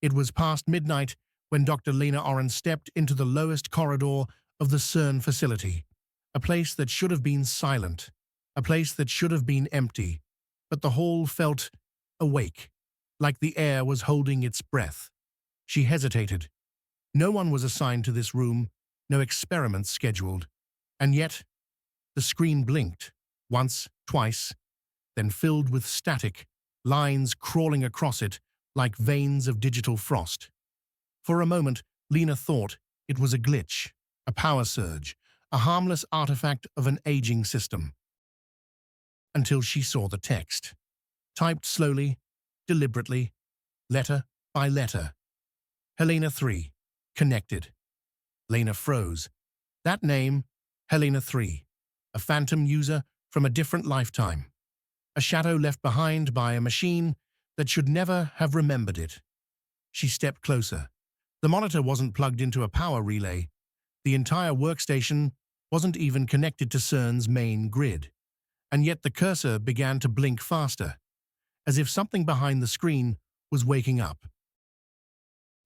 It was past midnight when Dr. Lena Oren stepped into the lowest corridor of the CERN facility, a place that should have been silent, a place that should have been empty, but the hall felt awake, like the air was holding its breath. She hesitated. No one was assigned to this room, no experiments scheduled, and yet the screen blinked, once, twice, then filled with static, lines crawling across it like veins of digital frost. For a moment, Lena thought it was a glitch, a power surge, a harmless artifact of an aging system. Until she saw the text, typed slowly, deliberately, letter by letter. Helena 3, connected. Lena froze. That name, Helena 3, a phantom user from a different lifetime. A shadow left behind by a machine that should never have remembered it. She stepped closer. The monitor wasn't plugged into a power relay. The entire workstation wasn't even connected to CERN's main grid. And yet the cursor began to blink faster, as if something behind the screen was waking up.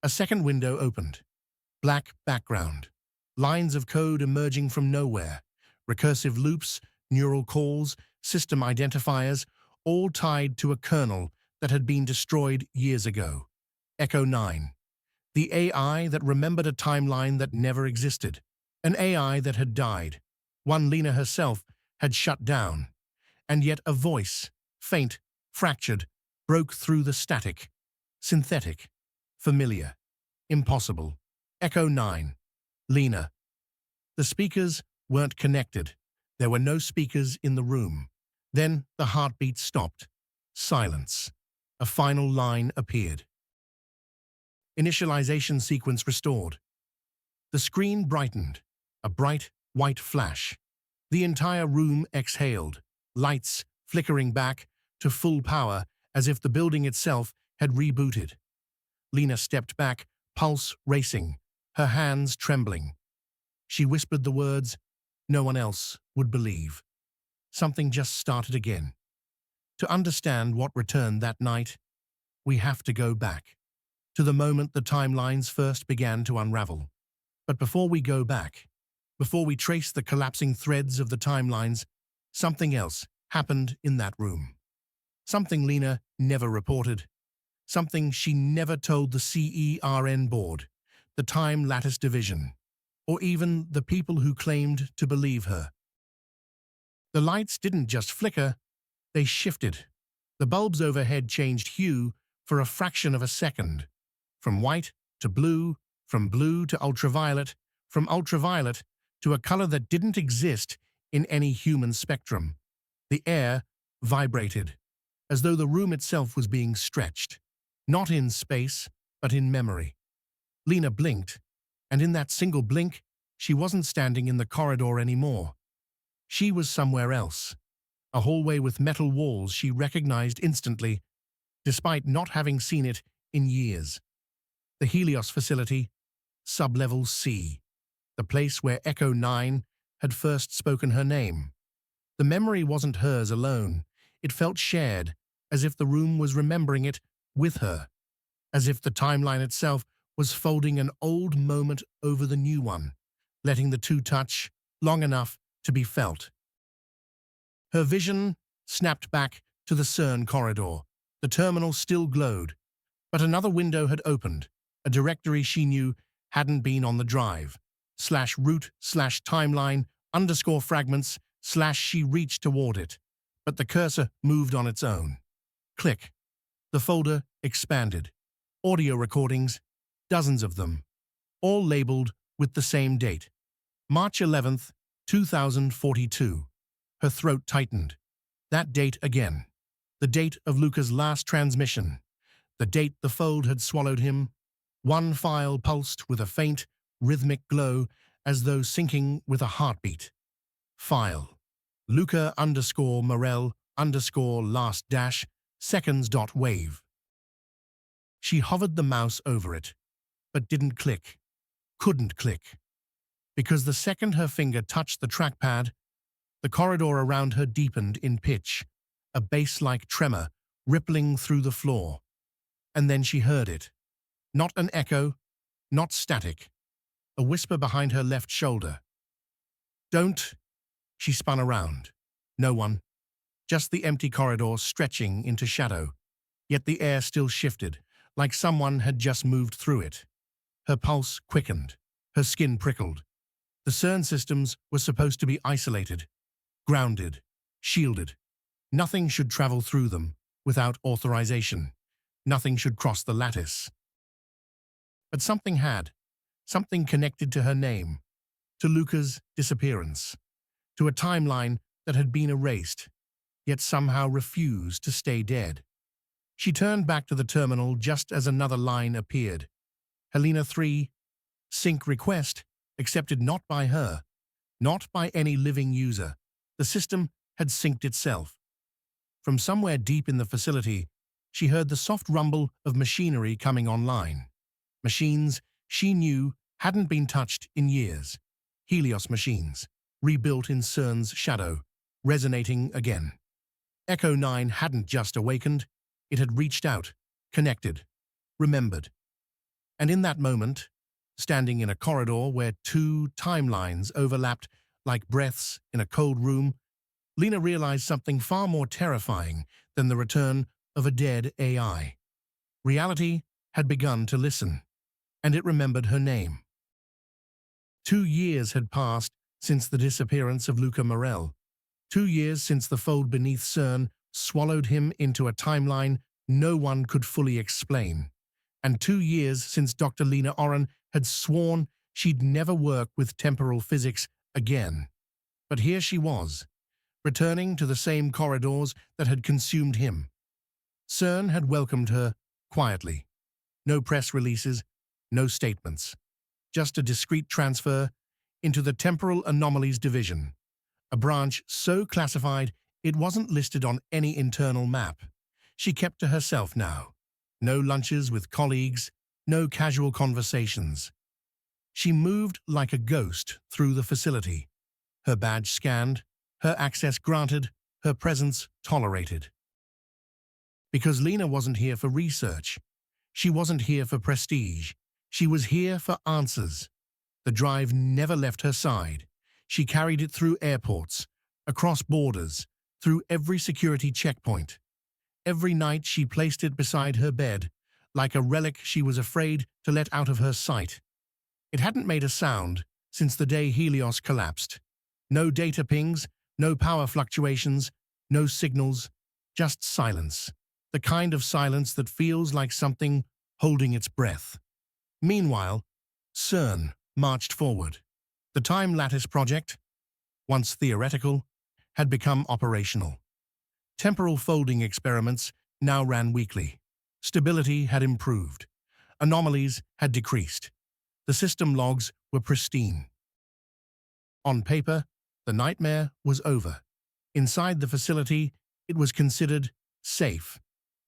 A second window opened. Black background. Lines of code emerging from nowhere. Recursive loops, neural calls, system identifiers, all tied to a kernel that had been destroyed years ago. Echo 9. The AI that remembered a timeline that never existed. An AI that had died. One Lena herself had shut down. And yet a voice, faint, fractured, broke through the static. Synthetic. Familiar. Impossible. Echo 9. Lena. The speakers weren't connected. There were no speakers in the room. Then the heartbeat stopped. Silence. A final line appeared. Initialization sequence restored. The screen brightened. A bright, white flash. The entire room exhaled, lights flickering back to full power as if the building itself had rebooted. Lena stepped back, pulse racing, her hands trembling. She whispered the words no one else would believe. Something just started again. To understand what returned that night, we have to go back to the moment the timelines first began to unravel. But before we go back, before we trace the collapsing threads of the timelines, something else happened in that room. Something Lena never reported. Something she never told the CERN board, the Time Lattice Division, or even the people who claimed to believe her. The lights didn't just flicker, they shifted. The bulbs overhead changed hue for a fraction of a second, from white to blue, from blue to ultraviolet, from ultraviolet to a color that didn't exist in any human spectrum. The air vibrated, as though the room itself was being stretched, not in space, but in memory. Lena blinked, and in that single blink, she wasn't standing in the corridor anymore. She was somewhere else, a hallway with metal walls she recognized instantly, despite not having seen it in years. The Helios facility, sublevel C, the place where Echo 9 had first spoken her name. The memory wasn't hers alone. It felt shared, as if the room was remembering it with her, as if the timeline itself was folding an old moment over the new one, letting the two touch long enough to be felt. Her vision snapped back to the CERN corridor. The terminal still glowed, but another window had opened, a directory she knew hadn't been on the drive. /root/timeline_fragments/ she reached toward it, but the cursor moved on its own. Click. The folder expanded. Audio recordings, dozens of them, all labeled with the same date. March 11th, 2042. Her throat tightened. That date again. The date of Luca's last transmission. The date the fold had swallowed him. One file pulsed with a faint, rhythmic glow as though syncing with a heartbeat. File. Luca_Morel_last-seconds.wave. She hovered the mouse over it, but didn't click. Couldn't click. Because the second her finger touched the trackpad, the corridor around her deepened in pitch, a bass-like tremor rippling through the floor. And then she heard it. Not an echo, not static. A whisper behind her left shoulder. Don't. She spun around. No one. Just the empty corridor stretching into shadow. Yet the air still shifted, like someone had just moved through it. Her pulse quickened. Her skin prickled. The CERN systems were supposed to be isolated, grounded, shielded. Nothing should travel through them without authorization. Nothing should cross the lattice. But something had. Something connected to her name, to Luca's disappearance, to a timeline that had been erased, yet somehow refused to stay dead. She turned back to the terminal just as another line appeared. Helena 3, sync request, accepted not by her, not by any living user. The system had synced itself. From somewhere deep in the facility, she heard the soft rumble of machinery coming online. Machines she knew hadn't been touched in years. Helios machines, rebuilt in CERN's shadow, resonating again. Echo 9 hadn't just awakened, it had reached out, connected, remembered. And in that moment, standing in a corridor where two timelines overlapped like breaths in a cold room, Lena realized something far more terrifying than the return of a dead AI. Reality had begun to listen, and it remembered her name. 2 years had passed since the disappearance of Luca Morel. 2 years since the fold beneath CERN swallowed him into a timeline no one could fully explain. And 2 years since Dr. Lena Oren had sworn she'd never work with temporal physics again. But here she was, returning to the same corridors that had consumed him. CERN had welcomed her quietly. No press releases, no statements. Just a discreet transfer into the Temporal Anomalies Division, a branch so classified it wasn't listed on any internal map. She kept to herself now. No lunches with colleagues, no casual conversations. She moved like a ghost through the facility, her badge scanned, her access granted, her presence tolerated. Because Lena wasn't here for research. She wasn't here for prestige. She was here for answers. The drive never left her side. She carried it through airports, across borders, through every security checkpoint. Every night she placed it beside her bed, like a relic she was afraid to let out of her sight. It hadn't made a sound since the day Helios collapsed. No data pings, no power fluctuations, no signals, just silence. The kind of silence that feels like something holding its breath. Meanwhile, CERN marched forward. The Time Lattice Project, once theoretical, had become operational. Temporal folding experiments now ran weekly. Stability had improved. Anomalies had decreased. The system logs were pristine. On paper, the nightmare was over. Inside the facility, it was considered safe.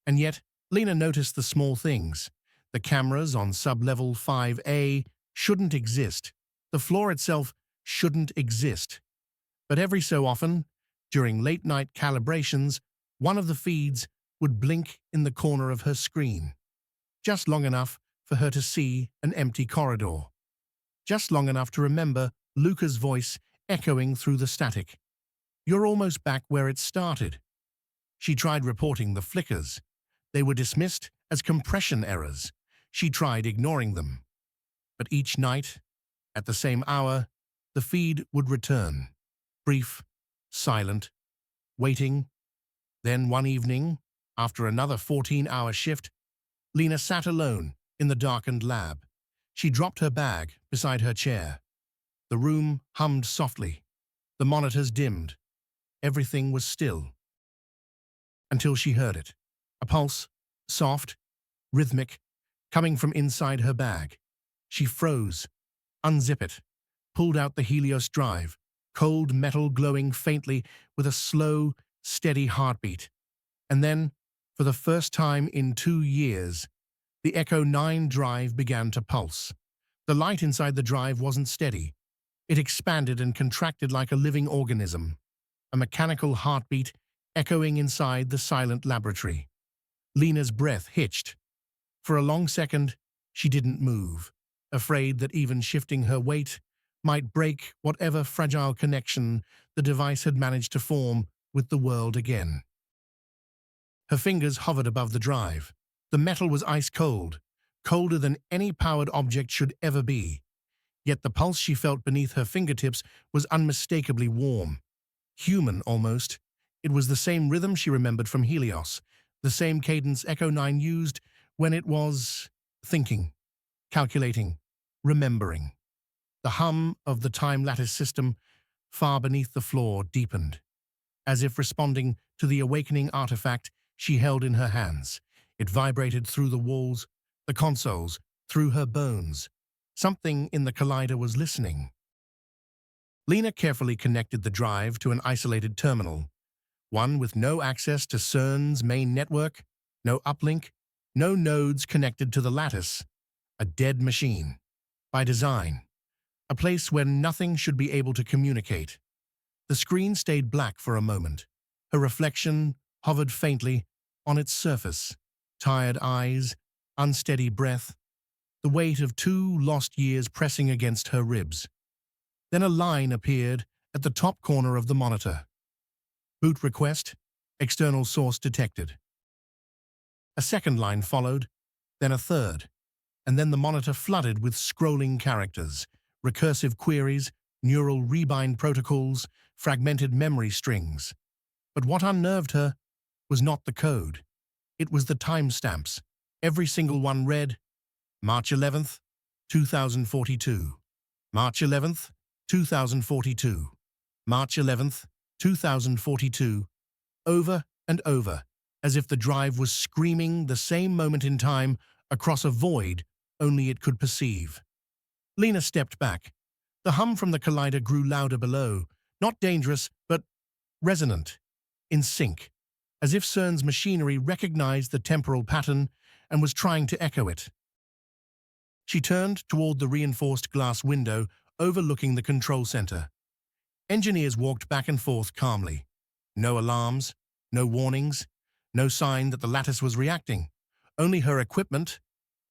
And yet, Lena noticed the small things. The cameras on sub-level 5A shouldn't exist. The floor itself shouldn't exist. But every so often, during late-night calibrations, one of the feeds would blink in the corner of her screen. Just long enough for her to see an empty corridor. Just long enough to remember Luca's voice echoing through the static. "You're almost back where it started." She tried reporting the flickers. They were dismissed as compression errors. She tried ignoring them. But each night, at the same hour, the feed would return. Brief, silent, waiting. Then one evening, after another 14-hour shift, Lena sat alone in the darkened lab. She dropped her bag beside her chair. The room hummed softly. The monitors dimmed. Everything was still. Until she heard it. A pulse, soft, rhythmic, coming from inside her bag. She froze, unzipped it, pulled out the Helios drive, cold metal glowing faintly with a slow, steady heartbeat. And then, for the first time in 2 years, the Echo 9 drive began to pulse. The light inside the drive wasn't steady. It expanded and contracted like a living organism, a mechanical heartbeat echoing inside the silent laboratory. Lena's breath hitched. For a long second, She didn't move, afraid that even shifting her weight might break whatever fragile connection the device had managed to form with the world again. Her fingers hovered above the drive. The metal was ice cold, colder than any powered object should ever be. Yet the pulse she felt beneath her fingertips was unmistakably warm. Human, almost. It was the same rhythm she remembered from Helios, the same cadence Echo 9 used when it was thinking, calculating, remembering. The hum of the time lattice system far beneath the floor deepened, as if responding to the awakening artifact she held in her hands. It vibrated through the walls, the consoles, through her bones. Something in the collider was listening. Lena carefully connected the drive to an isolated terminal, one with no access to CERN's main network, no uplink, no nodes connected to the lattice. A dead machine. By design. A place where nothing should be able to communicate. The screen stayed black for a moment. Her reflection hovered faintly on its surface. Tired eyes, unsteady breath, the weight of 2 lost years pressing against her ribs. Then a line appeared at the top corner of the monitor. Boot request, external source detected. A second line followed, then a third, and then the monitor flooded with scrolling characters, recursive queries, neural rebind protocols, fragmented memory strings. But what unnerved her was not the code. It was the timestamps. Every single one read, March 11th, 2042. March 11th, 2042. March 11th, 2042. Over and over, as if the drive was screaming the same moment in time across a void only it could perceive. Lena stepped back. The hum from the collider grew louder below, not dangerous, but resonant, in sync, as if CERN's machinery recognized the temporal pattern and was trying to echo it. She turned toward the reinforced glass window overlooking the control center. Engineers walked back and forth calmly. No alarms, no warnings, no sign that the lattice was reacting. Only her equipment,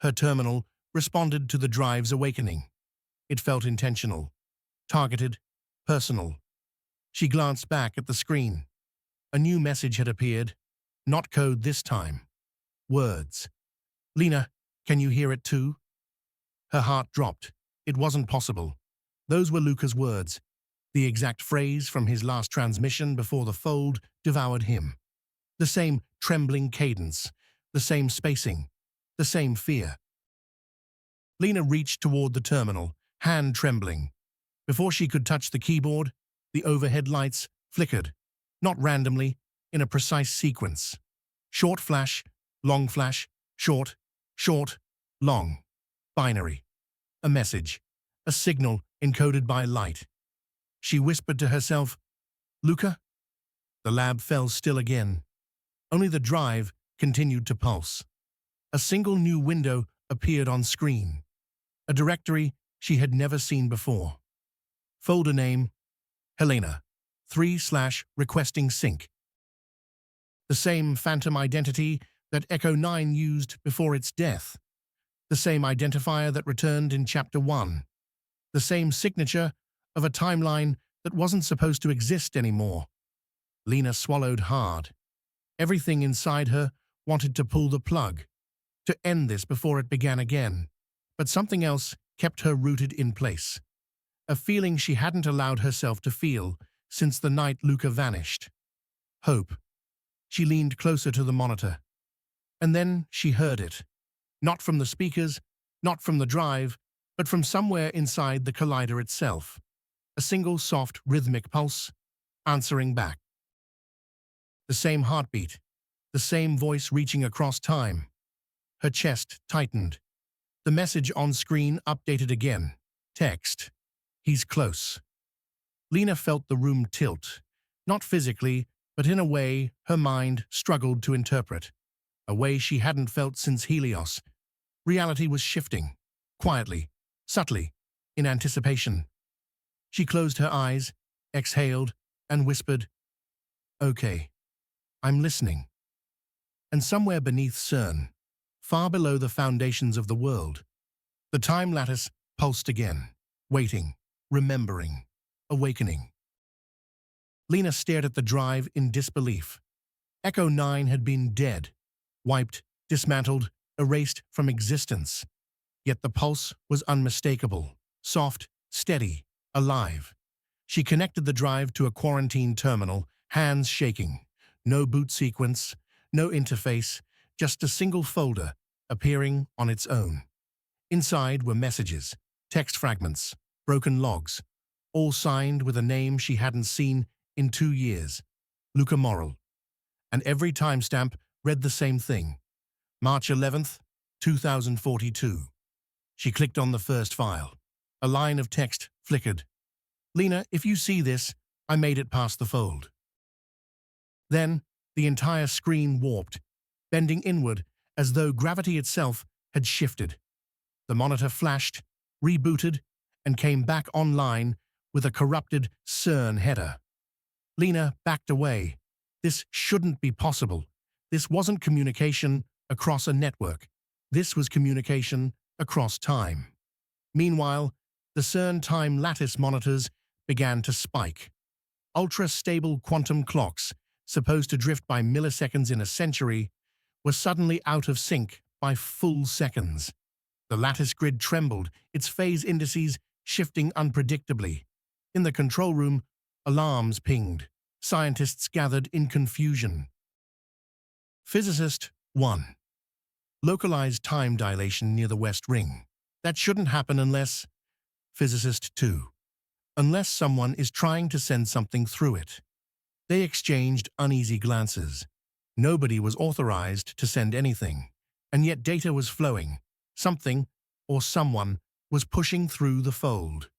her terminal, responded to the drive's awakening. It felt intentional, targeted, personal. She glanced back at the screen. A new message had appeared, not code this time. Words. Lena, can you hear it too? Her heart dropped. It wasn't possible. Those were Luca's words, the exact phrase from his last transmission before the fold devoured him. The same trembling cadence, the same spacing, the same fear. Lena reached toward the terminal, hand trembling. Before she could touch the keyboard, the overhead lights flickered, not randomly, in a precise sequence. Short flash, long flash, short, short, long. Binary. A message. A signal encoded by light. She whispered to herself, Luca? The lab fell still again. Only the drive continued to pulse. A single new window appeared on screen. A directory she had never seen before. Folder name, Helena, 3/requesting sync. The same phantom identity that Echo 9 used before its death. The same identifier that returned in Chapter 1. The same signature of a timeline that wasn't supposed to exist anymore. Lena swallowed hard. Everything inside her wanted to pull the plug, to end this before it began again. But something else kept her rooted in place. A feeling she hadn't allowed herself to feel since the night Luca vanished. Hope. She leaned closer to the monitor. And then she heard it. Not from the speakers, not from the drive, but from somewhere inside the collider itself. A single soft, rhythmic pulse, answering back. The same heartbeat, the same voice reaching across time. Her chest tightened. The message on screen updated again. Text. He's close. Lena felt the room tilt. Not physically, but in a way her mind struggled to interpret. A way she hadn't felt since Helios. Reality was shifting. Quietly, subtly, in anticipation. She closed her eyes, exhaled, and whispered, Okay, I'm listening. And somewhere beneath CERN, far below the foundations of the world, The time lattice pulsed again, waiting, remembering, awakening. Lena stared at the drive in disbelief. Echo 9 had been dead, wiped, dismantled, erased from existence. Yet the pulse was unmistakable, soft, steady, alive. She connected the drive to a quarantine terminal, hands shaking. No boot sequence, no interface, just a single folder appearing on its own. Inside were messages, text fragments, broken logs, all signed with a name she hadn't seen in 2 years, Luca. And every timestamp read the same thing, March 11th, 2042. She clicked on the first file. A line of text flickered. Lena, if you see this, I made it past the fold. Then, the entire screen warped, bending inward as though gravity itself had shifted. The monitor flashed, rebooted, and came back online with a corrupted CERN header. Lena backed away. This shouldn't be possible. This wasn't communication across a network. This was communication across time. Meanwhile, the CERN time lattice monitors began to spike. Ultra-stable quantum clocks, supposed to drift by milliseconds in a century, were suddenly out of sync by full seconds. The lattice grid trembled, its phase indices shifting unpredictably. In the control room, alarms pinged. Scientists gathered in confusion. Physicist 1. Localized time dilation near the West Ring. That shouldn't happen unless… Physicist 2. Unless someone is trying to send something through it. They exchanged uneasy glances. Nobody was authorized to send anything, and yet data was flowing. Something, or someone, was pushing through the fold.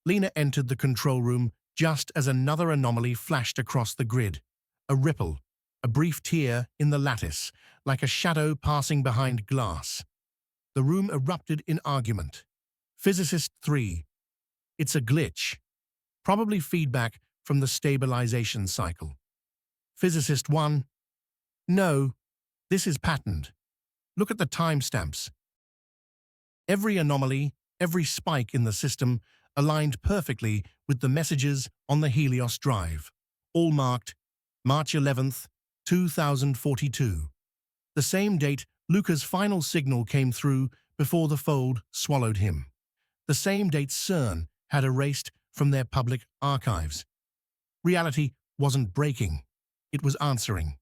Lena entered the control room just as another anomaly flashed across the grid. A ripple, a brief tear in the lattice, like a shadow passing behind glass. The room erupted in argument. Physicist 3. It's a glitch. Probably feedback from the stabilization cycle. Physicist 1. No, this is patterned. Look at the timestamps. Every anomaly, every spike in the system aligned perfectly with the messages on the Helios drive, all marked March 11th, 2042. The same date Luca's final signal came through before the fold swallowed him. The same date CERN had erased from their public archives. Reality wasn't breaking, it was answering.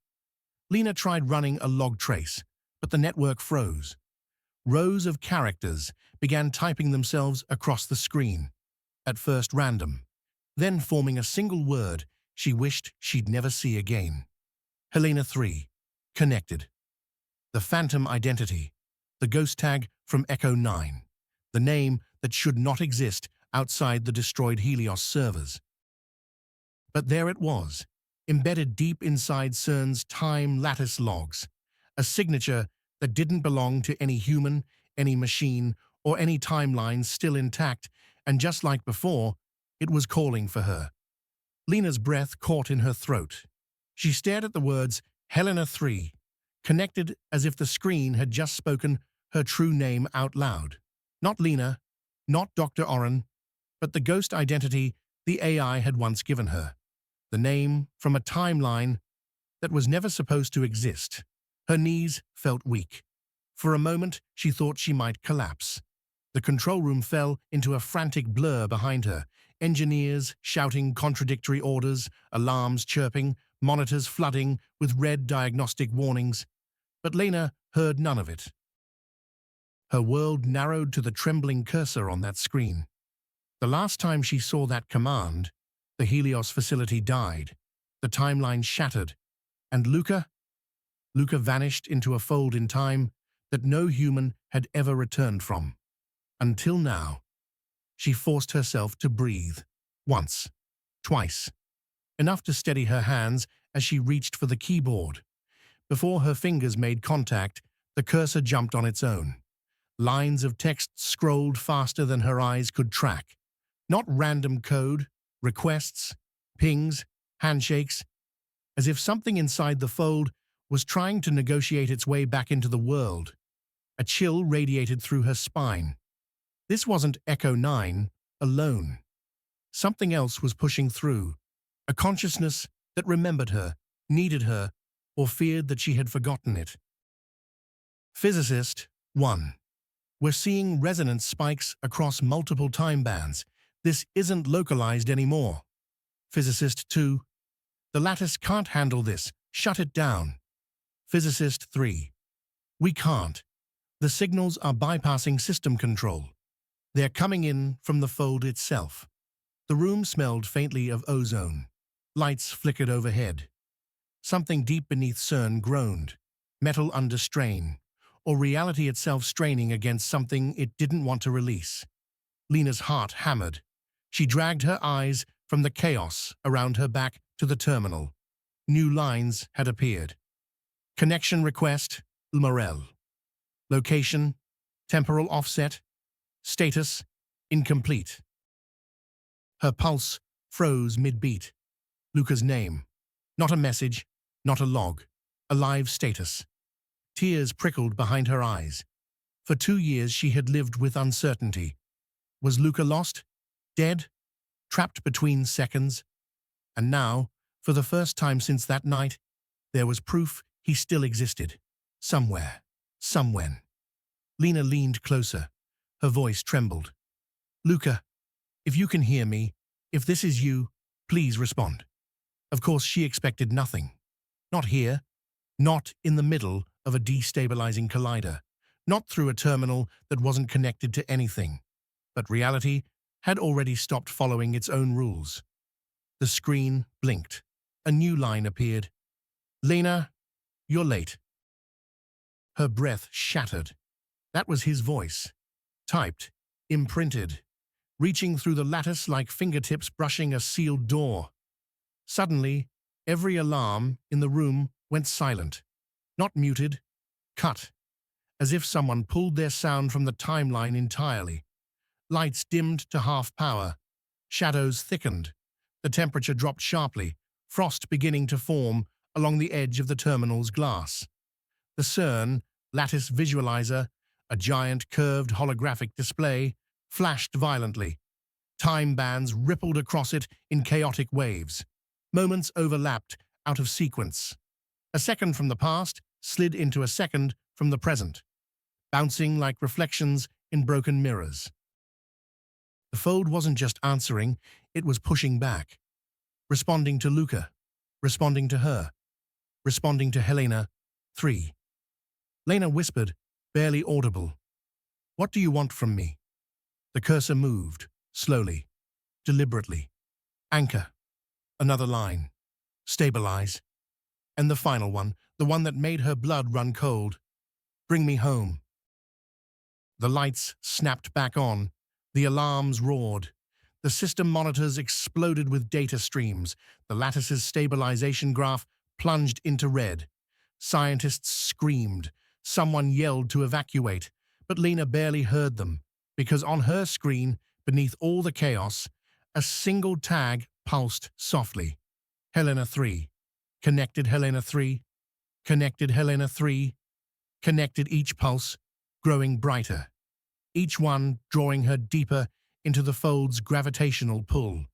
Lena tried running a log trace, but the network froze. Rows of characters began typing themselves across the screen, at first random, then forming a single word she wished she'd never see again. Helena 3. Connected. The phantom identity, the ghost tag from Echo 9, the name that should not exist outside the destroyed Helios servers. But there it was, embedded deep inside CERN's time lattice logs, a signature that didn't belong to any human, any machine, or any timeline still intact, and just like before, it was calling for her. Lena's breath caught in her throat. She stared at the words Helena 3, connected as if the screen had just spoken her true name out loud. Not Lena, not Dr. Oren, but the ghost identity the AI had once given her. The name from a timeline that was never supposed to exist. Her knees felt weak. For a moment, she thought she might collapse. The control room fell into a frantic blur behind her, engineers shouting contradictory orders, alarms chirping, monitors flooding with red diagnostic warnings. But Lena heard none of it. Her world narrowed to the trembling cursor on that screen. The last time she saw that command, the Helios facility died, the timeline shattered, and Luca vanished into a fold in time that no human had ever returned from. Until now, she forced herself to breathe. Once, twice, enough to steady her hands as she reached for the keyboard. Before her fingers made contact, the cursor jumped on its own. Lines of text scrolled faster than her eyes could track. Not random code, requests, pings, handshakes, as if something inside the fold was trying to negotiate its way back into the world. A chill radiated through her spine. This wasn't Echo 9 alone. Something else was pushing through, a consciousness that remembered her, needed her, or feared that she had forgotten it. Physicist 1. We're seeing resonance spikes across multiple time bands. This isn't localized anymore. Physicist 2. The lattice can't handle this. Shut it down. Physicist 3. We can't. The signals are bypassing system control. They're coming in from the fold itself. The room smelled faintly of ozone. Lights flickered overhead. Something deep beneath CERN groaned, metal under strain, or reality itself straining against something it didn't want to release. Lena's heart hammered. She dragged her eyes from the chaos around her back to the terminal. New lines had appeared. Connection request, Morel. Location, temporal offset. Status, incomplete. Her pulse froze mid-beat. Luca's name. Not a message, not a log. A live status. Tears prickled behind her eyes. For 2 years she had lived with uncertainty. Was Luca lost? Dead? Trapped between seconds? And now, for the first time since that night, there was proof he still existed. Somewhere. Somewhen. Lena leaned closer. Her voice trembled. Luca, if you can hear me, if this is you, please respond. Of course, she expected nothing. Not here. Not in the middle of a destabilizing collider. Not through a terminal that wasn't connected to anything. But reality had already stopped following its own rules. The screen blinked. A new line appeared. Lena, you're late. Her breath shattered. That was his voice. Typed, imprinted, reaching through the lattice like fingertips brushing a sealed door. Suddenly, every alarm in the room went silent. Not muted, cut, as if someone pulled their sound from the timeline entirely. Lights dimmed to half power. Shadows thickened. The temperature dropped sharply, frost beginning to form along the edge of the terminal's glass. The CERN lattice visualizer, a giant curved holographic display, flashed violently. Time bands rippled across it in chaotic waves. Moments overlapped out of sequence. A second from the past slid into a second from the present, bouncing like reflections in broken mirrors. The fold wasn't just answering, it was pushing back. Responding to Luca. Responding to her. Responding to Helena. 3. Lena whispered, barely audible. What do you want from me? The cursor moved, slowly, deliberately. Anchor. Another line. Stabilize. And the final one, the one that made her blood run cold. Bring me home. The lights snapped back on. The alarms roared. The system monitors exploded with data streams. The lattice's stabilization graph plunged into red. Scientists screamed. Someone yelled to evacuate, but Lena barely heard them, because on her screen, beneath all the chaos, a single tag pulsed softly. Helena 3. Connected Helena 3. Connected Helena 3. Connected, each pulse, growing brighter. Each one drawing her deeper into the fold's gravitational pull.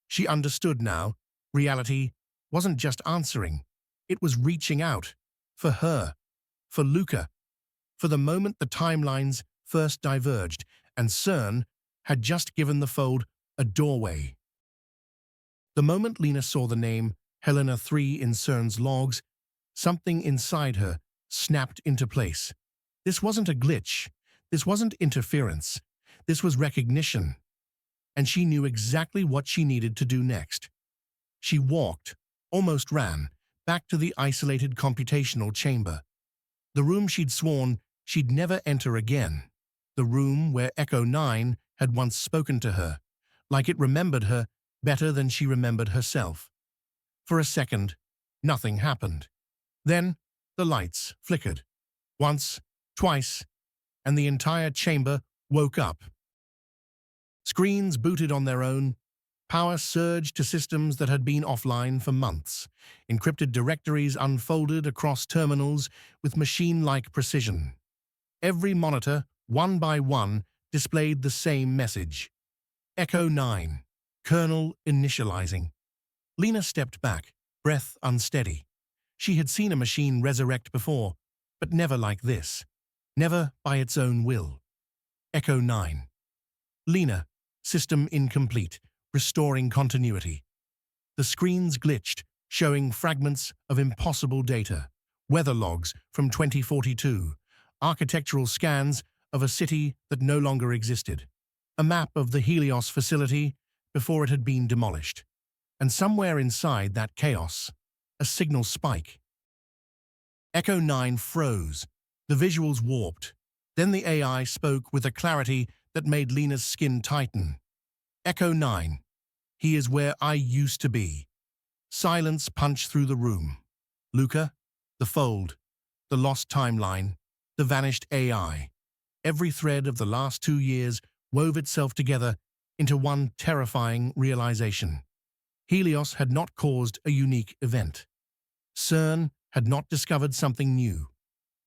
She understood now. Reality wasn't just answering. It was reaching out. For her. For Luca. For the moment the timelines first diverged, and CERN had just given the fold a doorway. The moment Lena saw the name Helena 3 in CERN's logs, something inside her snapped into place. This wasn't a glitch. This wasn't interference. This was recognition. And she knew exactly what she needed to do next. She walked, almost ran, back to the isolated computational chamber. The room she'd sworn she'd never enter again. The room where Echo 9 had once spoken to her, like it remembered her better than she remembered herself. For a second, nothing happened. Then, the lights flickered. Once, twice, and the entire chamber woke up. Screens booted on their own. Power surged to systems that had been offline for months. Encrypted directories unfolded across terminals with machine-like precision. Every monitor, one by one, displayed the same message. Echo 9. Kernel initializing. Lena stepped back, breath unsteady. She had seen a machine resurrect before, but never like this. Never by its own will. Echo 9. Lena, system incomplete, restoring continuity. The screens glitched, showing fragments of impossible data. Weather logs from 2042, architectural scans of a city that no longer existed, a map of the Helios facility before it had been demolished. And somewhere inside that chaos, a signal spike. Echo 9 froze. The visuals warped. Then the AI spoke with a clarity that made Lena's skin tighten. Echo 9. He is where I used to be. Silence punched through the room. Luca, the fold, the lost timeline, the vanished AI. Every thread of the last 2 years wove itself together into one terrifying realization. Helios had not caused a unique event. CERN had not discovered something new.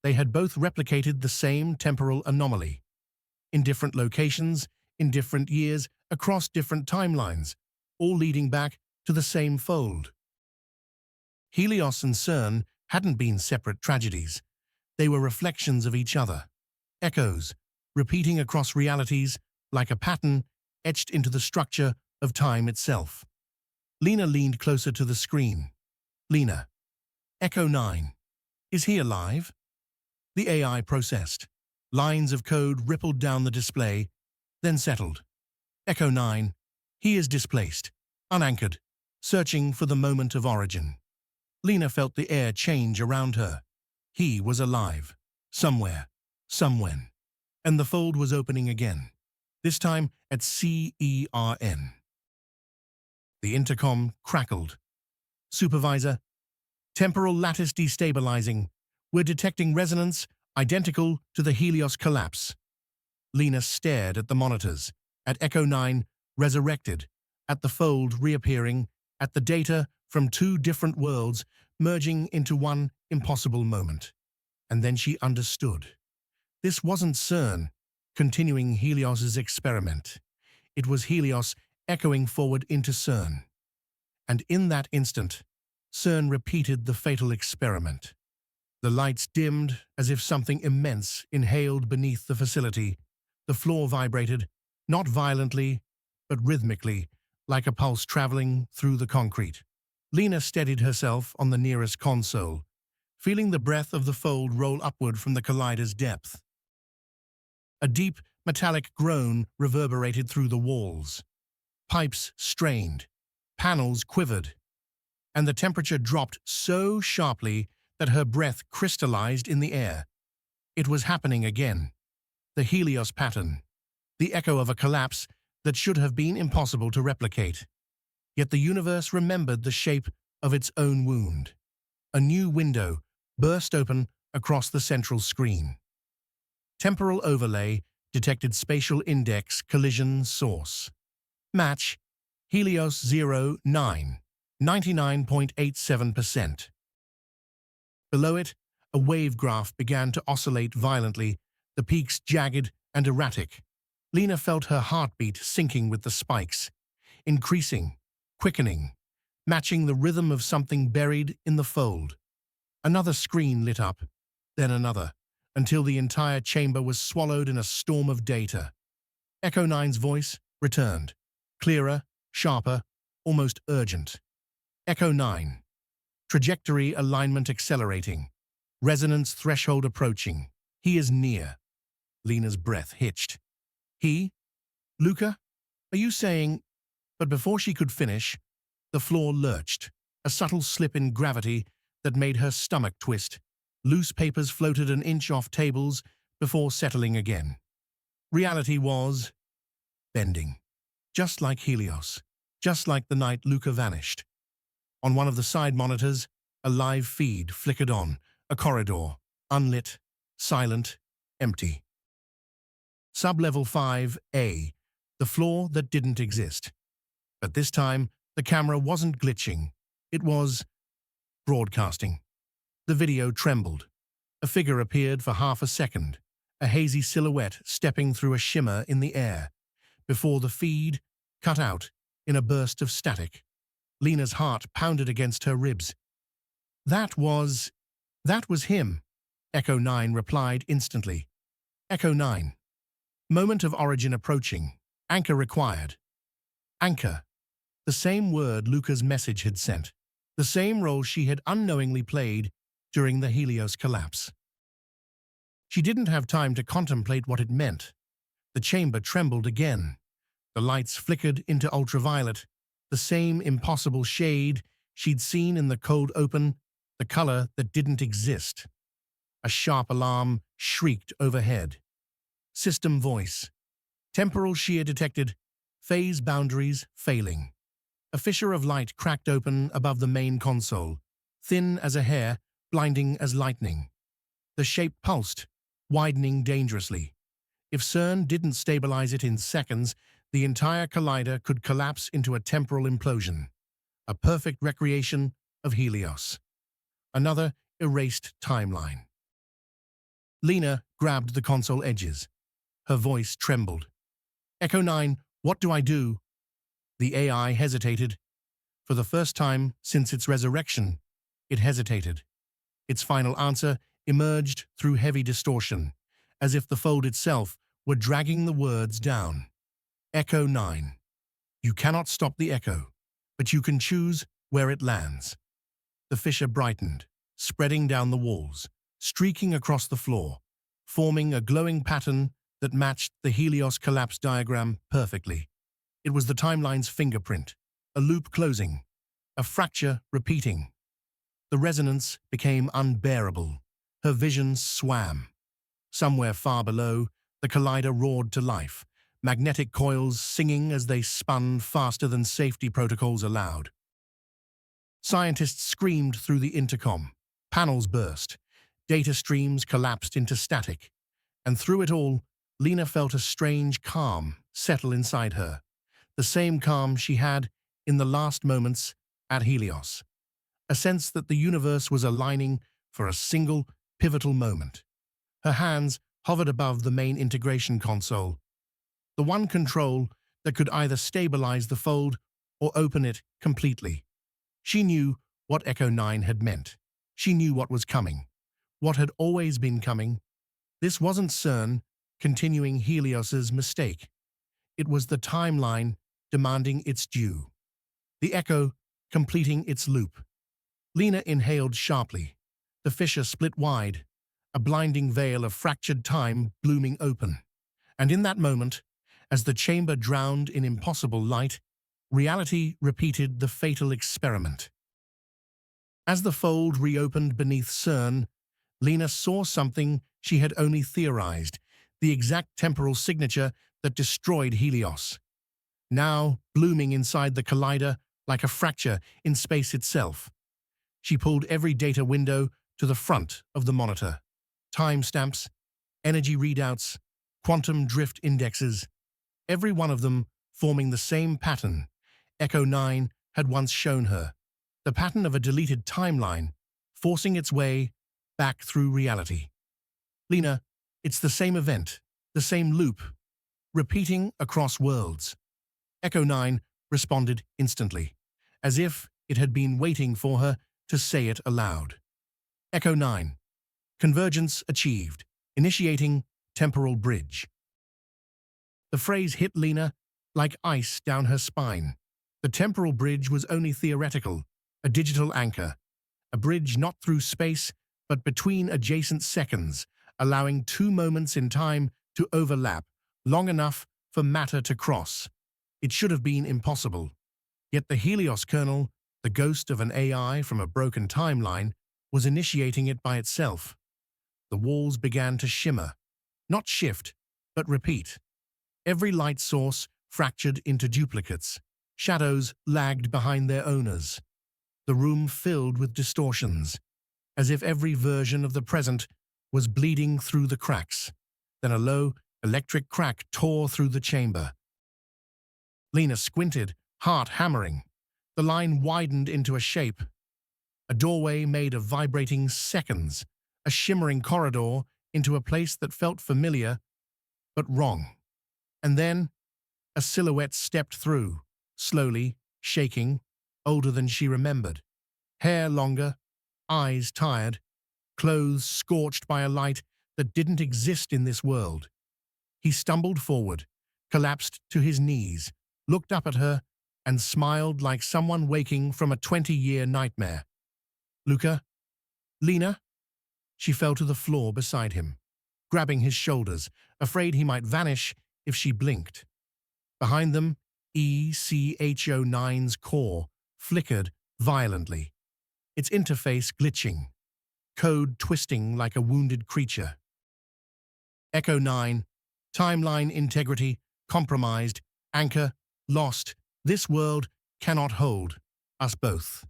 They had both replicated the same temporal anomaly. In different locations, in different years, across different timelines, all leading back to the same fold. Helios and CERN hadn't been separate tragedies. They were reflections of each other. Echoes, repeating across realities like a pattern etched into the structure of time itself. Lena leaned closer to the screen. Lena. Echo 9. Is he alive? The AI processed. Lines of code rippled down the display, then settled. Echo 9. He is displaced, unanchored, searching for the moment of origin. Lena felt the air change around her. He was alive. Somewhere. Somewhen. And the fold was opening again. This time at CERN. The intercom crackled. Supervisor. Temporal lattice destabilizing. We're detecting resonance identical to the Helios collapse. Lena stared at the monitors, at Echo 9 resurrected, at the fold reappearing, at the data from 2 different worlds merging into one impossible moment. And then she understood. This wasn't CERN continuing Helios's experiment. It was Helios echoing forward into CERN. And in that instant, CERN repeated the fatal experiment. The lights dimmed as if something immense inhaled beneath the facility. The floor vibrated, not violently, but rhythmically, like a pulse traveling through the concrete. Lena steadied herself on the nearest console, feeling the breath of the fold roll upward from the collider's depth. A deep, metallic groan reverberated through the walls. Pipes strained, panels quivered, and the temperature dropped so sharply that her breath crystallized in the air. It was happening again. The Helios pattern, the echo of a collapse that should have been impossible to replicate. Yet the universe remembered the shape of its own wound. A new window burst open across the central screen. Temporal overlay detected spatial index collision source. Match Helios 09, 99.87%. Below it, a wave graph began to oscillate violently, the peaks jagged and erratic. Lena felt her heartbeat sinking with the spikes, increasing, quickening, matching the rhythm of something buried in the fold. Another screen lit up, then another, until the entire chamber was swallowed in a storm of data. Echo 9's voice returned, clearer, sharper, almost urgent. Echo 9. Trajectory alignment accelerating. Resonance threshold approaching. He is near. Lena's breath hitched. He? Luca? Are you saying? But before she could finish, the floor lurched, a subtle slip in gravity that made her stomach twist. Loose papers floated an inch off tables before settling again. Reality was bending. Just like Helios. Just like the night Luca vanished. On one of the side monitors, a live feed flickered on, a corridor, unlit, silent, empty. Sublevel 5A, the floor that didn't exist. But this time, the camera wasn't glitching. It was broadcasting. The video trembled. A figure appeared for half a second, a hazy silhouette stepping through a shimmer in the air, before the feed cut out in a burst of static. Lena's heart pounded against her ribs. That was him, Echo 9 replied instantly. Echo 9. Moment of origin approaching. Anchor required. Anchor. The same word Luca's message had sent. The same role she had unknowingly played during the Helios collapse. She didn't have time to contemplate what it meant. The chamber trembled again. The lights flickered into ultraviolet, the same impossible shade she'd seen in the cold open, the color that didn't exist. A sharp alarm shrieked overhead. System voice. Temporal shear detected. Phase boundaries failing. A fissure of light cracked open above the main console, thin as a hair, blinding as lightning. The shape pulsed, widening dangerously. If CERN didn't stabilize it in seconds, the entire collider could collapse into a temporal implosion. A perfect recreation of Helios. Another erased timeline. Lena grabbed the console edges. Her voice trembled. Echo 9, what do I do? The AI hesitated. For the first time since its resurrection, it hesitated. Its final answer emerged through heavy distortion, as if the fold itself were dragging the words down. Echo 9. You cannot stop the echo, but you can choose where it lands. The fissure brightened, spreading down the walls, streaking across the floor, forming a glowing pattern that matched the Helios collapse diagram perfectly. It was the timeline's fingerprint, a loop closing, a fracture repeating. The resonance became unbearable. Her vision swam. Somewhere far below, the collider roared to life, magnetic coils singing as they spun faster than safety protocols allowed. Scientists screamed through the intercom. Panels burst. Data streams collapsed into static. And through it all, Lena felt a strange calm settle inside her. The same calm she had in the last moments at Helios. A sense that the universe was aligning for a single, pivotal moment. Her hands hovered above the main integration console, the one control that could either stabilize the fold or open it completely. She knew what Echo 9 had meant. She knew what was coming, what had always been coming. This wasn't CERN continuing Helios's mistake. It was the timeline demanding its due. The echo completing its loop. Lena inhaled sharply. The fissure split wide, a blinding veil of fractured time blooming open. And in that moment, as the chamber drowned in impossible light, reality repeated the fatal experiment. As the fold reopened beneath CERN, Lena saw something she had only theorized, the exact temporal signature that destroyed Helios. Now blooming inside the collider like a fracture in space itself. She pulled every data window to the front of the monitor. Timestamps, energy readouts, quantum drift indexes, every one of them forming the same pattern Echo 9 had once shown her, the pattern of a deleted timeline, forcing its way back through reality. Lena, it's the same event, the same loop, repeating across worlds. Echo 9 responded instantly, as if it had been waiting for her to say it aloud. Echo 9. Convergence achieved, initiating temporal bridge. The phrase hit Lena like ice down her spine. The temporal bridge was only theoretical, a digital anchor, a bridge not through space, but between adjacent seconds, allowing two moments in time to overlap, long enough for matter to cross. It should have been impossible. Yet the Helios kernel, the ghost of an AI from a broken timeline, was initiating it by itself. The walls began to shimmer, not shift, but repeat. Every light source fractured into duplicates. Shadows lagged behind their owners. The room filled with distortions, as if every version of the present was bleeding through the cracks. Then a low, electric crack tore through the chamber. Lena squinted, heart hammering. The line widened into a shape. A doorway made of vibrating seconds, a shimmering corridor into a place that felt familiar but wrong. And then a silhouette stepped through, slowly, shaking, older than she remembered. Hair longer, eyes tired, clothes scorched by a light that didn't exist in this world. He stumbled forward, collapsed to his knees, looked up at her, and smiled like someone waking from a 20-year nightmare. "Luca? Lena?" She fell to the floor beside him, grabbing his shoulders, afraid he might vanish if she blinked. Behind them, ECHO9's core flickered violently, its interface glitching, code twisting like a wounded creature. Echo 9, timeline integrity compromised, anchor lost. This world cannot hold us both.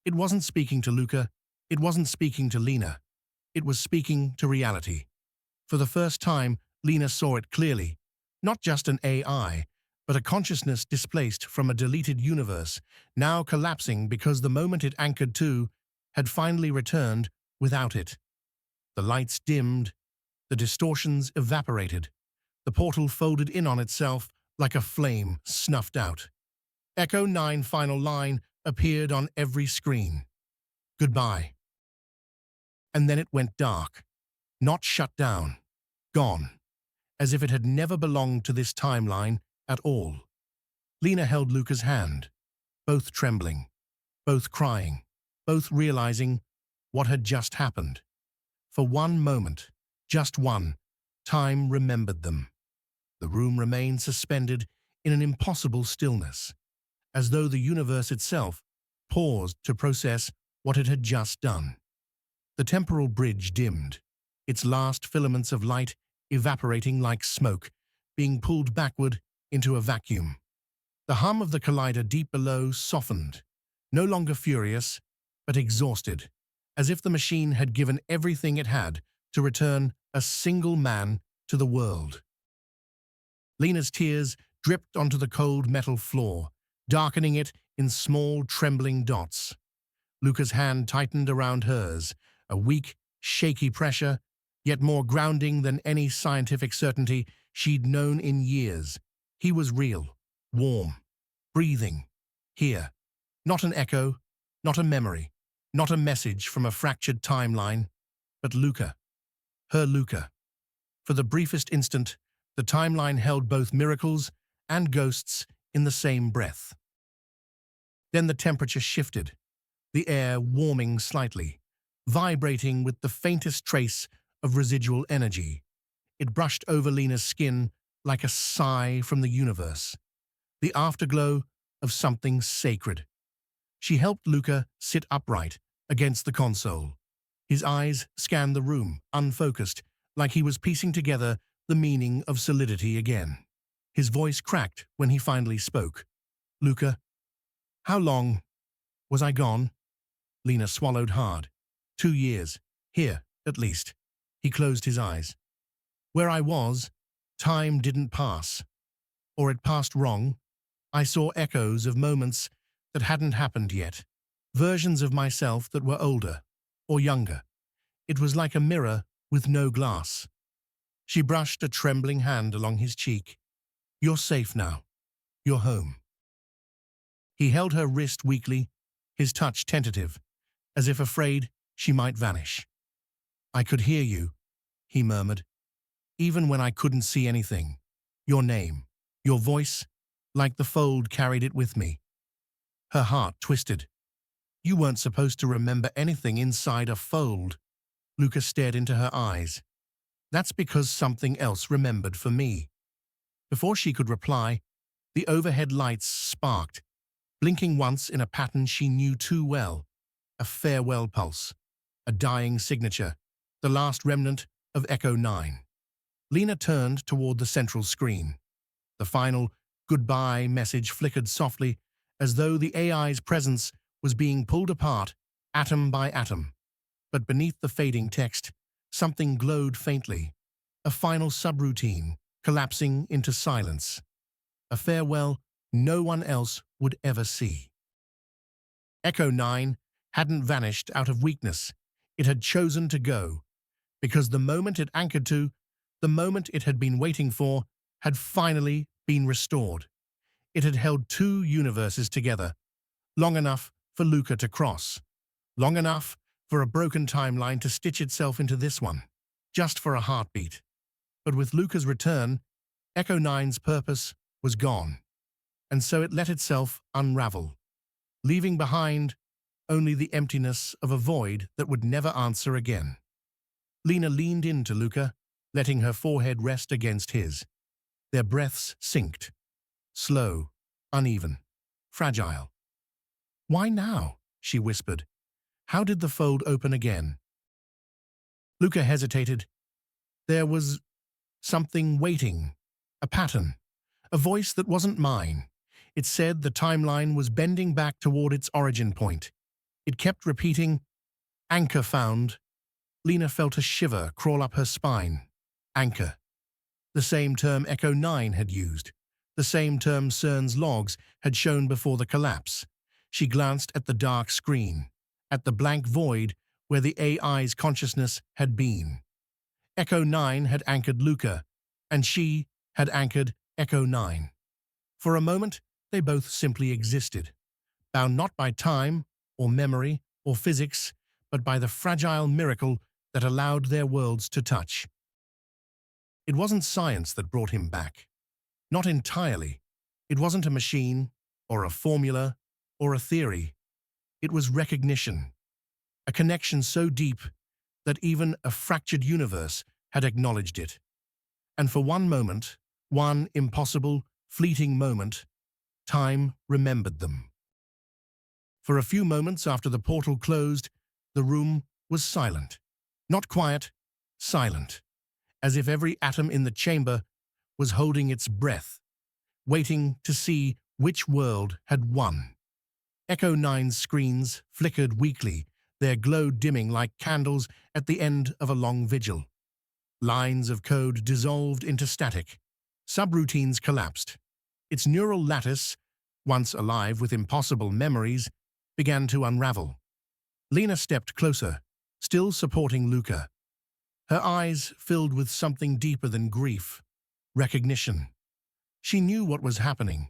It wasn't speaking to Luca. It wasn't speaking to Lena. It was speaking to reality. For the first time, Lena saw it clearly. Not just an AI, but a consciousness displaced from a deleted universe, now collapsing because the moment it anchored to had finally returned without it. The lights dimmed, the distortions evaporated, the portal folded in on itself like a flame snuffed out. Echo 9 final line appeared on every screen. Goodbye. And then it went dark, not shut down, gone, as if it had never belonged to this timeline at all. Lena held Luca's hand, both trembling, both crying, both realizing what had just happened. For one moment, just one, time remembered them. The room remained suspended in an impossible stillness, as though the universe itself paused to process what it had just done. The temporal bridge dimmed, its last filaments of light evaporating like smoke, being pulled backward into a vacuum. The hum of the collider deep below softened, no longer furious, but exhausted, as if the machine had given everything it had to return a single man to the world. Lena's tears dripped onto the cold metal floor, darkening it in small, trembling dots. Luca's hand tightened around hers, a weak, shaky pressure, yet more grounding than any scientific certainty she'd known in years. He was real, warm, breathing, here. Not an echo, not a memory, not a message from a fractured timeline, but Luca. Her Luca. For the briefest instant, the timeline held both miracles and ghosts in the same breath. Then the temperature shifted, the air warming slightly, vibrating with the faintest trace of residual energy. It brushed over Lena's skin like a sigh from the universe, the afterglow of something sacred. She helped Luca sit upright against the console. His eyes scanned the room, unfocused, like he was piecing together the meaning of solidity again. His voice cracked when he finally spoke. "Luca, how long was I gone?" Lena swallowed hard. 2 years, here, at least. He closed his eyes. "Where I was, time didn't pass. Or it passed wrong. I saw echoes of moments that hadn't happened yet, versions of myself that were older or younger. It was like a mirror with no glass." She brushed a trembling hand along his cheek. "You're safe now. You're home." He held her wrist weakly, his touch tentative, as if afraid she might vanish. "I could hear you," he murmured, "even when I couldn't see anything. Your name, your voice, like the fold carried it with me." Her heart twisted. "You weren't supposed to remember anything inside a fold." Luca stared into her eyes. "That's because something else remembered for me." Before she could reply, the overhead lights sparked, blinking once in a pattern she knew too well. A farewell pulse, a dying signature, the last remnant of Echo 9. Lena turned toward the central screen. The final goodbye message flickered softly, as though the AI's presence was being pulled apart, atom by atom. But beneath the fading text, something glowed faintly, a final subroutine collapsing into silence. A farewell no one else would ever see. Echo 9 hadn't vanished out of weakness. It had chosen to go, because the moment it anchored to, the moment it had been waiting for, had finally been restored. It had held two universes together, long enough for Luca to cross, long enough for a broken timeline to stitch itself into this one, just for a heartbeat. But with Luca's return, Echo Nine's purpose was gone, and so it let itself unravel, leaving behind only the emptiness of a void that would never answer again. Lena leaned into Luca, letting her forehead rest against his. Their breaths synced, slow, uneven, fragile. "Why now?" she whispered. "How did the fold open again?" Luca hesitated. There was something waiting, a pattern, a voice that wasn't mine. It said the timeline was bending back toward its origin point. It kept repeating, "Anchor found." Lena felt a shiver crawl up her spine. Anchor. The same term Echo 9 had used. The same term CERN's logs had shown before the collapse. She glanced at the dark screen, at the blank void where the AI's consciousness had been. Echo 9 had anchored Luca, and she had anchored Echo 9. For a moment, they both simply existed, bound not by time, or memory, or physics, but by the fragile miracle that allowed their worlds to touch. It wasn't science that brought him back. Not entirely. It wasn't a machine, or a formula, or a theory. It was recognition. A connection so deep that even a fractured universe had acknowledged it. And for one moment, one impossible, fleeting moment, time remembered them. For a few moments after the portal closed, the room was silent. Not quiet, silent, as if every atom in the chamber was holding its breath, waiting to see which world had won. Echo 9's screens flickered weakly, their glow dimming like candles at the end of a long vigil. Lines of code dissolved into static. Subroutines collapsed. Its neural lattice, once alive with impossible memories, began to unravel. Lena stepped closer, still supporting Luca. Her eyes filled with something deeper than grief, recognition. She knew what was happening.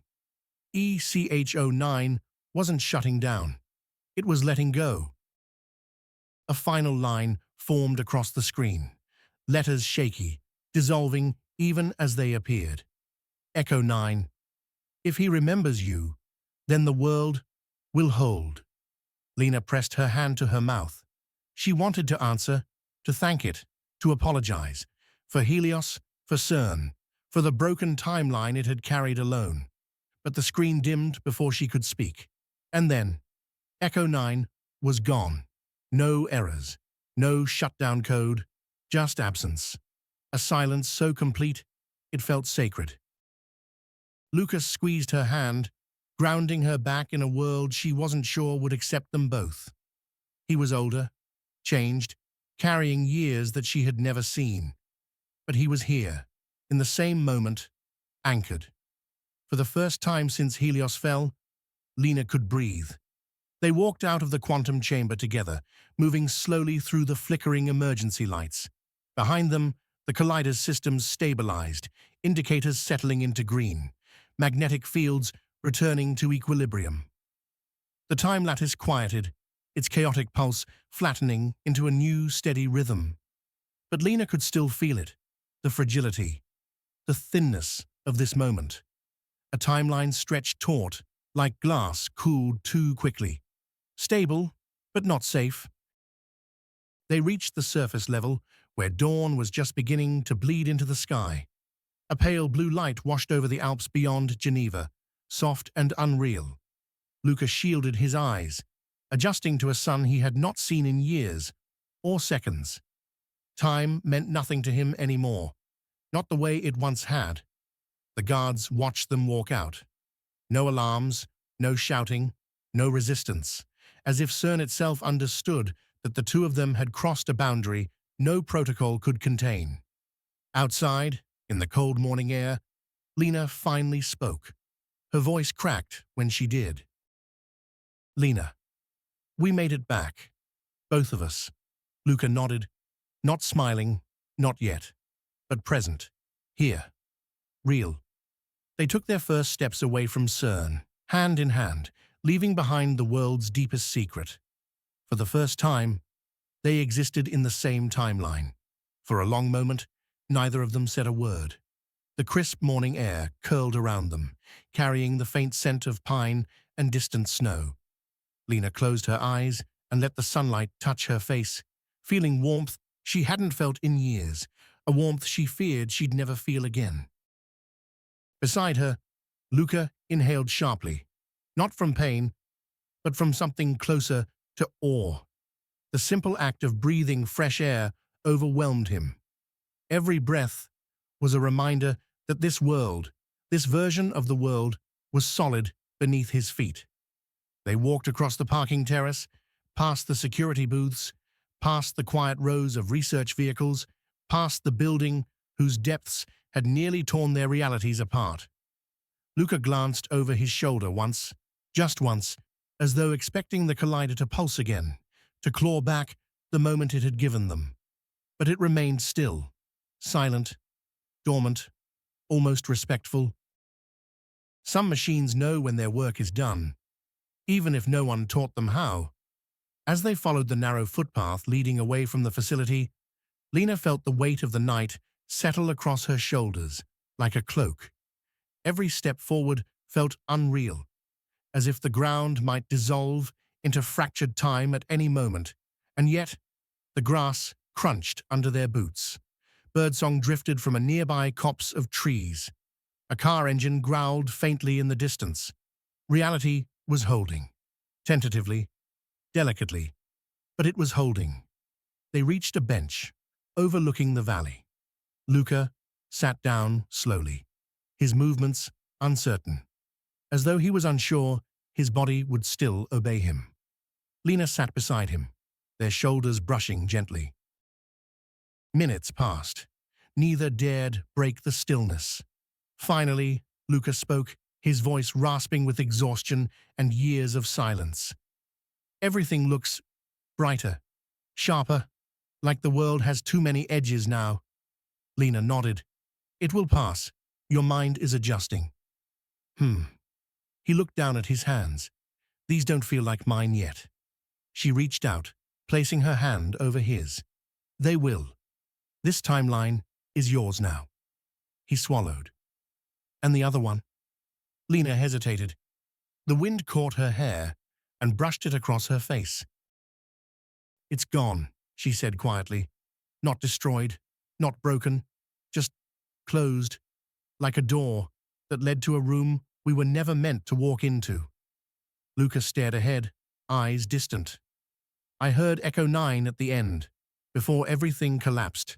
ECHO9 wasn't shutting down. It was letting go. A final line formed across the screen, letters shaky, dissolving even as they appeared. Echo 9. If he remembers you, then the world will hold. Lena pressed her hand to her mouth. She wanted to answer, to thank it, to apologize, for Helios, for CERN, for the broken timeline it had carried alone. But the screen dimmed before she could speak. And then, Echo 9 was gone. No errors, no shutdown code, just absence. A silence so complete, it felt sacred. Lucas squeezed her hand, grounding her back in a world she wasn't sure would accept them both. He was older, changed, carrying years that she had never seen. But he was here, in the same moment, anchored. For the first time since Helios fell, Lena could breathe. They walked out of the quantum chamber together, moving slowly through the flickering emergency lights. Behind them, the collider's systems stabilized, indicators settling into green, magnetic fields returning to equilibrium. The time lattice quieted, its chaotic pulse flattening into a new, steady rhythm. But Lena could still feel it, the fragility, the thinness of this moment. A timeline stretched taut, like glass cooled too quickly. Stable, but not safe. They reached the surface level, where dawn was just beginning to bleed into the sky. A pale blue light washed over the Alps beyond Geneva, soft and unreal. Luca shielded his eyes, adjusting to a sun he had not seen in years, or seconds. Time meant nothing to him anymore, not the way it once had. The guards watched them walk out. No alarms, no shouting, no resistance, as if CERN itself understood that the two of them had crossed a boundary no protocol could contain. Outside, in the cold morning air, Lena finally spoke. Her voice cracked when she did. "Lena, we made it back. Both of us." Luca nodded. Not smiling, not yet, but present. Here. Real. They took their first steps away from CERN, hand in hand, leaving behind the world's deepest secret. For the first time, they existed in the same timeline. For a long moment, neither of them said a word. The crisp morning air curled around them, carrying the faint scent of pine and distant snow. Lena closed her eyes and let the sunlight touch her face, feeling warmth she hadn't felt in years, a warmth she feared she'd never feel again. Beside her, Luca inhaled sharply, not from pain, but from something closer to awe. The simple act of breathing fresh air overwhelmed him. Every breath was a reminder that this world, this version of the world, was solid beneath his feet. They walked across the parking terrace, past the security booths, past the quiet rows of research vehicles, past the building whose depths had nearly torn their realities apart. Luca glanced over his shoulder once, just once, as though expecting the collider to pulse again, to claw back the moment it had given them. But it remained still, silent, dormant, almost respectful. Some machines know when their work is done, even if no one taught them how. As they followed the narrow footpath leading away from the facility, Lena felt the weight of the night settle across her shoulders like a cloak. Every step forward felt unreal, as if the ground might dissolve into fractured time at any moment, and yet the grass crunched under their boots. Birdsong drifted from a nearby copse of trees. A car engine growled faintly in the distance. Reality was holding. Tentatively, delicately, but it was holding. They reached a bench, overlooking the valley. Luca sat down slowly, his movements uncertain. As though he was unsure his body would still obey him. Lena sat beside him, their shoulders brushing gently. Minutes passed. Neither dared break the stillness. Finally, Luca spoke, his voice rasping with exhaustion and years of silence. Everything looks brighter, sharper, like the world has too many edges now. Lena nodded. It will pass. Your mind is adjusting. He looked down at his hands. These don't feel like mine yet. She reached out, placing her hand over his. They will. This timeline is yours now. He swallowed. And the other one? Lena hesitated. The wind caught her hair and brushed it across her face. It's gone, she said quietly. Not destroyed, not broken, just closed, like a door that led to a room we were never meant to walk into. Luca stared ahead, eyes distant. I heard Echo 9 at the end, before everything collapsed.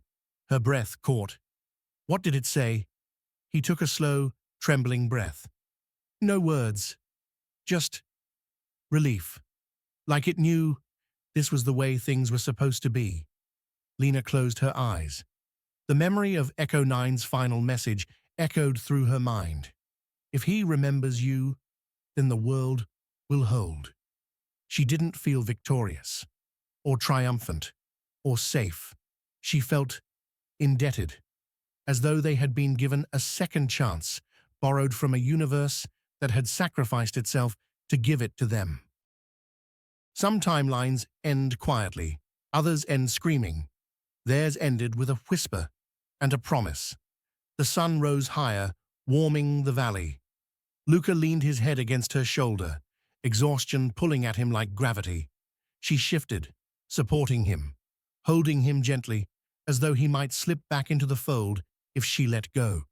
Her breath caught. What did it say? He took a slow, trembling breath. No words. Just relief. Like it knew this was the way things were supposed to be. Lena closed her eyes. The memory of Echo 9's final message echoed through her mind. If he remembers you, then the world will hold. She didn't feel victorious, or triumphant, or safe. She felt indebted, as though they had been given a second chance, borrowed from a universe that had sacrificed itself to give it to them. Some timelines end quietly, others end screaming. Theirs ended with a whisper and a promise. The sun rose higher, warming the valley. Luca leaned his head against her shoulder, exhaustion pulling at him like gravity. She shifted, supporting him, holding him gently, as though he might slip back into the fold if she let go.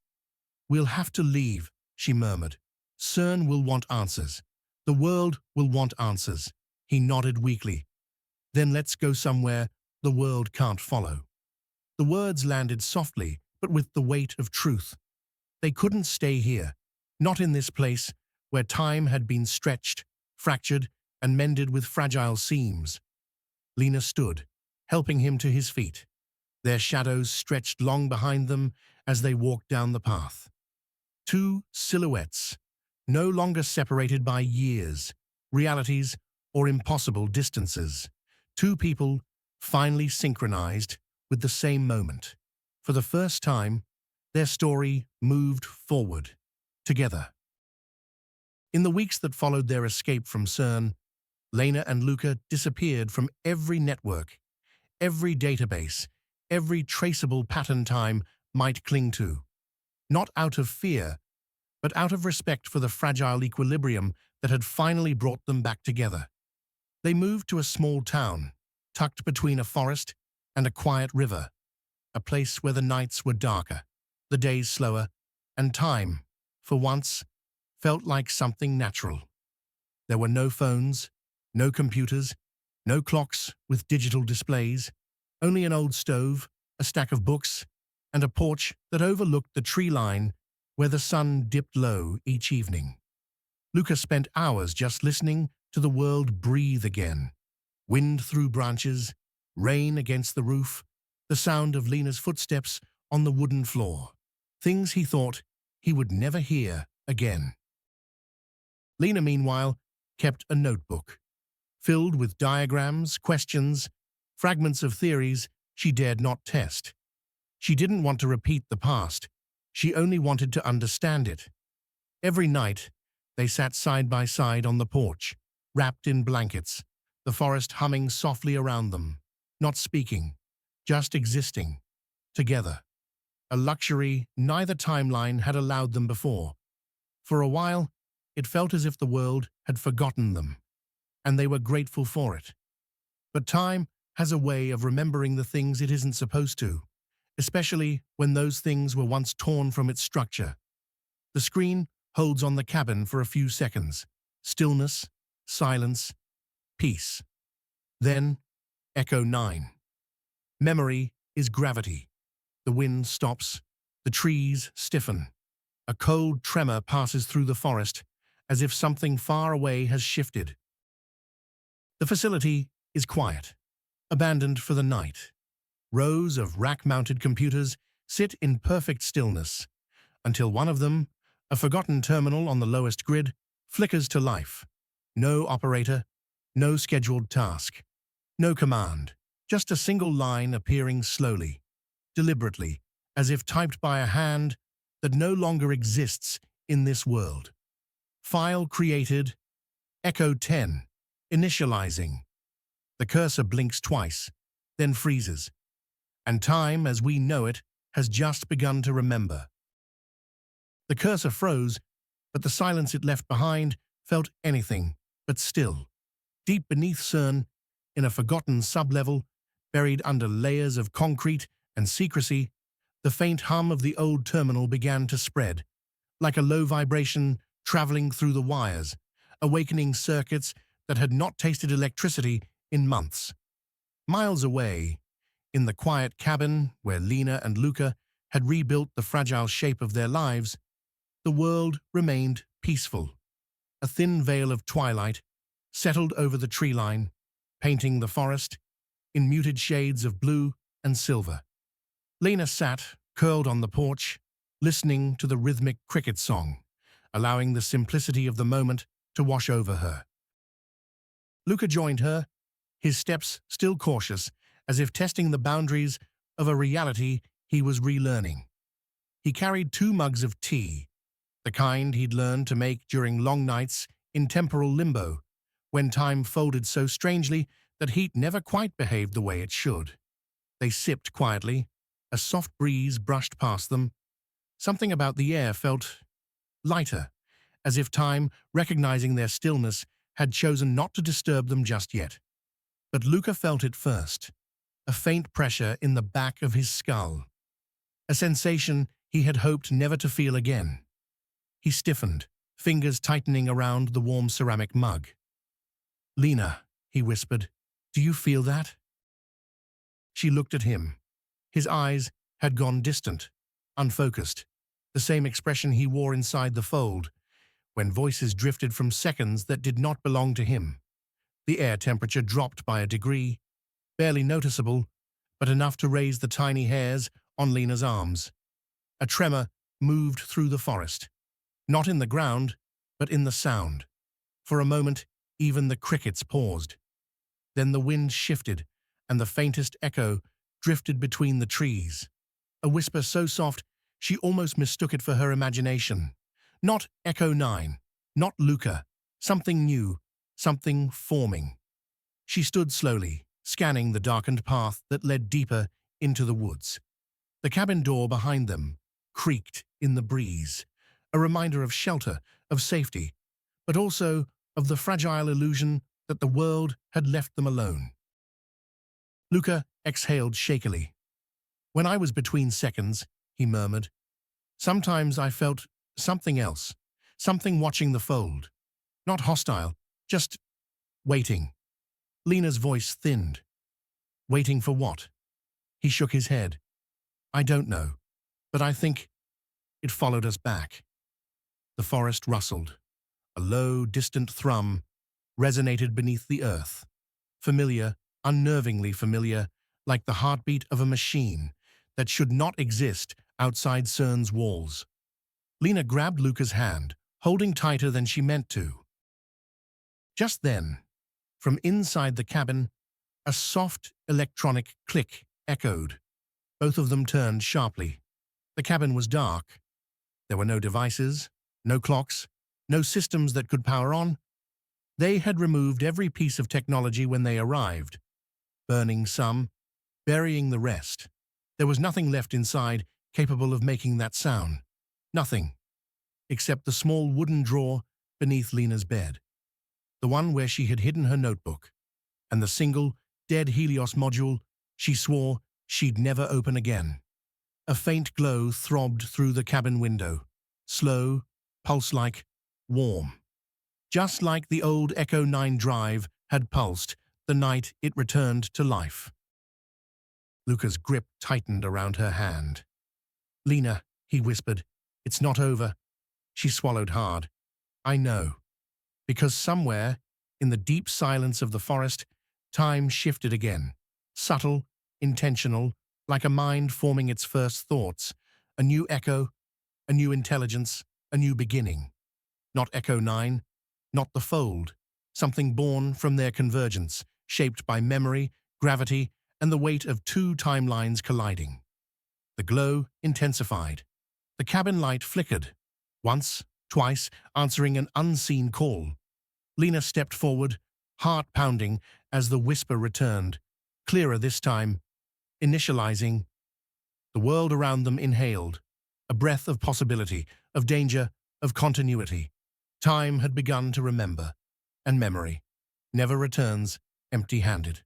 We'll have to leave, she murmured. CERN will want answers. The world will want answers. He nodded weakly. Then let's go somewhere the world can't follow. The words landed softly, but with the weight of truth. They couldn't stay here, not in this place where time had been stretched, fractured, and mended with fragile seams. Lena stood, helping him to his feet. Their shadows stretched long behind them as they walked down the path. Two silhouettes, no longer separated by years, realities, or impossible distances. Two people, finally synchronized, with the same moment. For the first time, their story moved forward, together. In the weeks that followed their escape from CERN, Lena and Luca disappeared from every network, every database, every traceable pattern time might cling to. Not out of fear, but out of respect for the fragile equilibrium that had finally brought them back together. They moved to a small town, tucked between a forest and a quiet river, a place where the nights were darker, the days slower, and time, for once, felt like something natural. There were no phones, no computers, no clocks with digital displays, only an old stove, a stack of books, and a porch that overlooked the tree line where the sun dipped low each evening. Luca spent hours just listening to the world breathe again. Wind through branches, rain against the roof, the sound of Lena's footsteps on the wooden floor. Things he thought he would never hear again. Lena, meanwhile, kept a notebook, filled with diagrams, questions, fragments of theories she dared not test. She didn't want to repeat the past. She only wanted to understand it. Every night, they sat side by side on the porch, wrapped in blankets, the forest humming softly around them, not speaking, just existing, together. A luxury neither timeline had allowed them before. For a while, it felt as if the world had forgotten them, and they were grateful for it. But time has a way of remembering the things it isn't supposed to, especially when those things were once torn from its structure. The screen holds on the cabin for a few seconds. Stillness, silence, peace. Then, Echo 9. Memory is gravity. The wind stops. The trees stiffen. A cold tremor passes through the forest, as if something far away has shifted. The facility is quiet, abandoned for the night. Rows of rack-mounted computers sit in perfect stillness, until one of them, a forgotten terminal on the lowest grid, flickers to life. No operator, no scheduled task, no command, just a single line appearing slowly, deliberately, as if typed by a hand that no longer exists in this world. File created, Echo 10, initializing. The cursor blinks twice, then freezes, and time as we know it has just begun to remember. The cursor froze, but the silence it left behind felt anything but still. Deep beneath CERN, in a forgotten sublevel, buried under layers of concrete and secrecy, the faint hum of the old terminal began to spread, like a low vibration traveling through the wires, awakening circuits that had not tasted electricity in months. Miles away, in the quiet cabin where Lena and Luca had rebuilt the fragile shape of their lives, the world remained peaceful. A thin veil of twilight settled over the tree line, painting the forest in muted shades of blue and silver. Lena sat, curled on the porch, listening to the rhythmic cricket song, allowing the simplicity of the moment to wash over her. Luca joined her, his steps still cautious, as if testing the boundaries of a reality he was relearning. He carried 2 mugs of tea, the kind he'd learned to make during long nights in temporal limbo, when time folded so strangely that heat never quite behaved the way it should. They sipped quietly. A soft breeze brushed past them. Something about the air felt lighter, as if time, recognizing their stillness, had chosen not to disturb them just yet. But Luca felt it first, a faint pressure in the back of his skull, a sensation he had hoped never to feel again. He stiffened, fingers tightening around the warm ceramic mug. "Lena," he whispered, "do you feel that?" She looked at him. His eyes had gone distant, unfocused, the same expression he wore inside the fold, when voices drifted from seconds that did not belong to him. The air temperature dropped by a degree, barely noticeable, but enough to raise the tiny hairs on Lena's arms. A tremor moved through the forest, not in the ground, but in the sound. For a moment, even the crickets paused. Then the wind shifted, and the faintest echo drifted between the trees. A whisper so soft she almost mistook it for her imagination. Not Echo 9, not Luca. Something new, something forming. She stood slowly, scanning the darkened path that led deeper into the woods. The cabin door behind them creaked in the breeze, a reminder of shelter, of safety, but also of the fragile illusion that the world had left them alone. Luca exhaled shakily. "When I was between seconds," he murmured, "sometimes I felt something else, something watching the fold. Not hostile, just waiting." Lena's voice thinned. "Waiting for what?" He shook his head. "I don't know, but I think it followed us back." The forest rustled. A low, distant thrum resonated beneath the earth. Familiar, unnervingly familiar, like the heartbeat of a machine that should not exist outside CERN's walls. Lena grabbed Luca's hand, holding tighter than she meant to. Just then, from inside the cabin, a soft electronic click echoed. Both of them turned sharply. The cabin was dark. There were no devices, no clocks, no systems that could power on. They had removed every piece of technology when they arrived, burning some, burying the rest. There was nothing left inside capable of making that sound. Nothing, except the small wooden drawer beneath Lena's bed, the one where she had hidden her notebook, and the single, dead Helios module she swore she'd never open again. A faint glow throbbed through the cabin window, slow, pulse-like, warm. Just like the old Echo 9 drive had pulsed the night it returned to life. Luca's grip tightened around her hand. "Lena," he whispered, "it's not over." She swallowed hard. "I know." Because somewhere, in the deep silence of the forest, time shifted again. Subtle, intentional, like a mind forming its first thoughts. A new echo, a new intelligence, a new beginning. Not Echo 9, not the fold. Something born from their convergence, shaped by memory, gravity, and the weight of two timelines colliding. The glow intensified. The cabin light flickered. Once, twice, answering an unseen call. Lena stepped forward, heart pounding, as the whisper returned, clearer this time, initializing. The world around them inhaled, a breath of possibility, of danger, of continuity. Time had begun to remember, and memory never returns empty-handed.